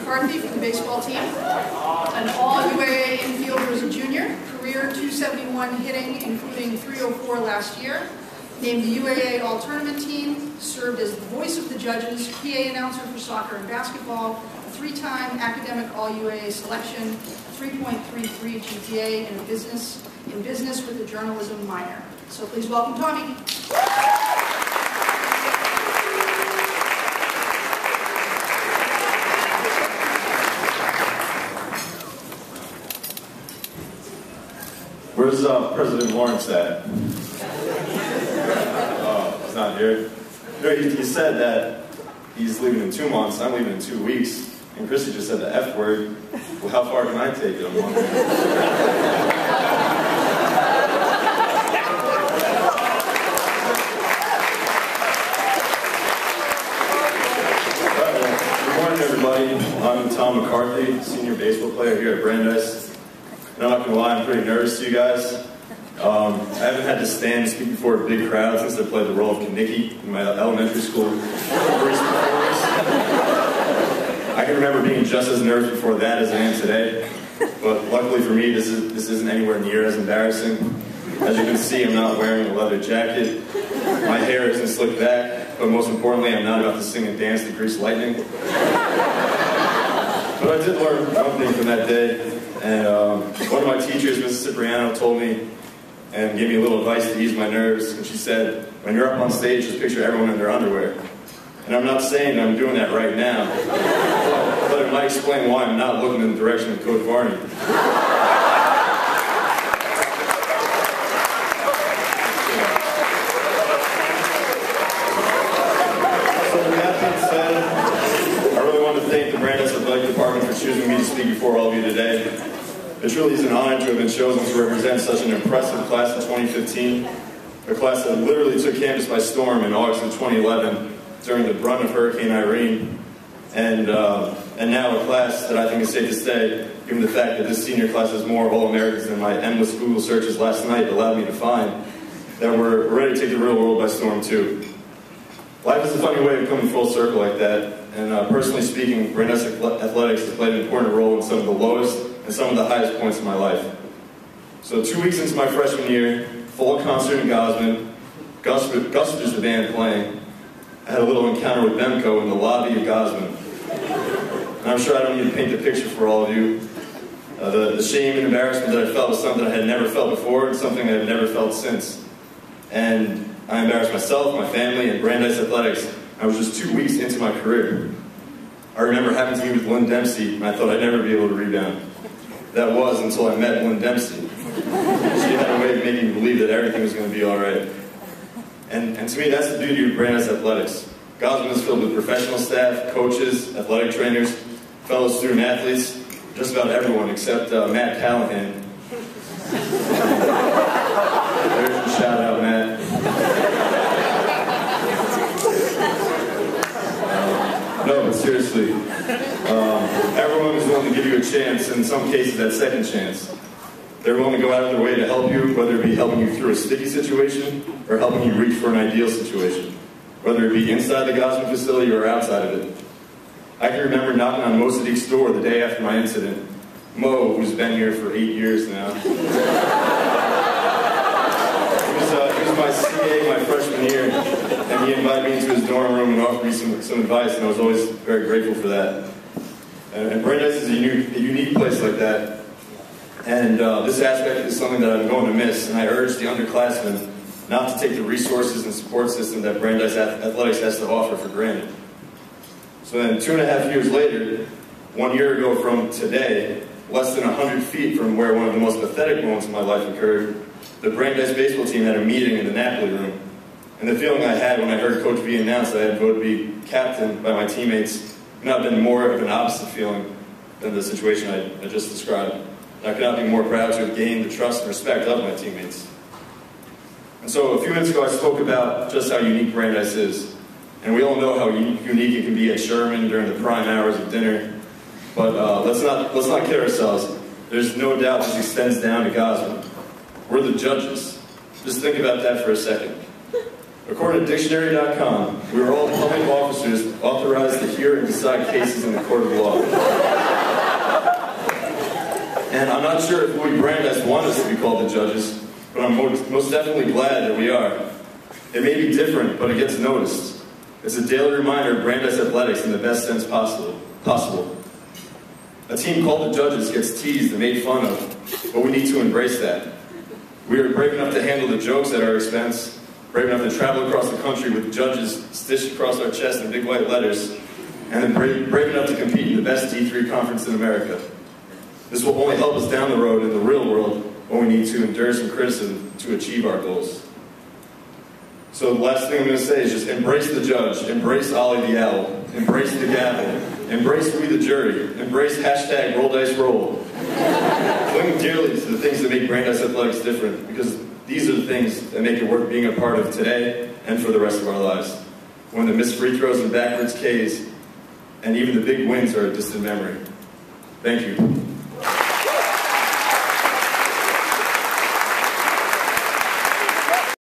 McCarthy from the baseball team. An all-UAA infielder as a junior, career .271 hitting, including .304 last year. Named the UAA All-Tournament team, served as the voice of the judges, PA announcer for soccer and basketball, a three-time academic All-UAA selection, 3.33 GPA in business with a journalism minor. So please welcome Tommy. Where's President Lawrence at? Oh, he's not here. He said that he's leaving in 2 months. I'm leaving in 2 weeks. And Chrissy just said the F word. Well, how far can I take it? I'm wondering. Good morning, everybody. I'm Tom McCarthy, senior baseball player here at Brandeis. And I'm not going to lie, I'm pretty nervous to you guys. I haven't had to stand and speak before a big crowd since I played the role of Kanicki in my elementary school. I can remember being just as nervous before that as I am today. But luckily for me, this isn't anywhere near as embarrassing. As you can see, I'm not wearing a leather jacket. My hair isn't slicked back. But most importantly, I'm not about to sing and dance to Grease Lightning. But I did learn one thing from that day. And one of my teachers, Mrs. Cipriano, told me and gave me a little advice to ease my nerves. And she said, when you're up on stage, just picture everyone in their underwear. And I'm not saying I'm doing that right now, but it might explain why I'm not looking in the direction of Coach Varney. So with that being said, I really want to thank the Brandeis Athletic Department for choosing me to speak before all of you today. It truly is an honor to have been chosen to represent such an impressive class of 2015, a class that literally took campus by storm in August of 2011 during the brunt of Hurricane Irene, and now a class that I think is safe to say, given the fact that this senior class has more All-Americans than my endless Google searches last night allowed me to find, that we're ready to take the real world by storm too. Life is a funny way of coming full circle like that, and personally speaking, Brandeis Athletics has played an important role in some of the lowest and some of the highest points of my life. So 2 weeks into my freshman year, full concert in Gosman, Gus was the band playing. I had a little encounter with Bemco in the lobby of Gosman. And I'm sure I don't need to paint the picture for all of you. The shame and embarrassment that I felt was something I had never felt before and something I've never felt since. And I embarrassed myself, my family, and Brandeis Athletics. I was just 2 weeks into my career. I remember having to meet with Lynn Dempsey, and I thought I'd never be able to rebound. That was until I met Lynn Dempsey. She had a way of making me believe that everything was going to be all right. And to me, that's the beauty of Brandeis Athletics. Gosman is filled with professional staff, coaches, athletic trainers, fellow student athletes, just about everyone except Matt Callahan. There's a shout out, Matt. No, but seriously, everyone is willing to give you a chance, in some cases that second chance. They're willing to go out of their way to help you, whether it be helping you through a sticky situation or helping you reach for an ideal situation, whether it be inside the Gosman facility or outside of it. I can remember knocking on Mo Sadiq's door the day after my incident. Mo, who's been here for 8 years now. He was my CA my freshman year, and he invited me into his dorm room and offered me some advice, and I was always very grateful for that. And Brandeis is a unique place like that. And this aspect is something that I'm going to miss, and I urge the underclassmen not to take the resources and support system that Brandeis Athletics has to offer for granted. So then 2.5 years later, 1 year ago from today, less than 100 feet from where one of the most pathetic moments of my life occurred, the Brandeis baseball team had a meeting in the Napoli room. And the feeling I had when I heard Coach V announce that I had voted to be captain by my teammates could not have been more of an opposite feeling than the situation I just described. I could not be more proud to have gained the trust and respect of my teammates. And so a few minutes ago I spoke about just how unique Brandeis is. And we all know how unique it can be at Sherman during the prime hours of dinner. But let's not kid ourselves. There's no doubt this extends down to Gosman. We're the judges. Just think about that for a second. According to dictionary.com, we are all public officers authorized to hear and decide cases in the court of law. And I'm not sure if Louis Brandeis wanted us to be called the judges, but I'm most definitely glad that we are. It may be different, but it gets noticed. It's a daily reminder of Brandeis athletics in the best sense possible. A team called the judges gets teased and made fun of, but we need to embrace that. We are brave enough to handle the jokes at our expense, brave enough to travel across the country with judges stitched across our chest in big white letters, and then brave enough to compete in the best D3 conference in America. This will only help us down the road in the real world when we need to endure some criticism to achieve our goals. So the last thing I'm going to say is just embrace the judge, embrace Ollie the Owl, embrace the gavel, embrace we the jury, embrace hashtag roll dice roll. Cling dearly to the things that make Brandeis athletics different, because these are the things that make it worth being a part of today and for the rest of our lives. When the missed free throws and backwards Ks, and even the big wins are a distant memory. Thank you.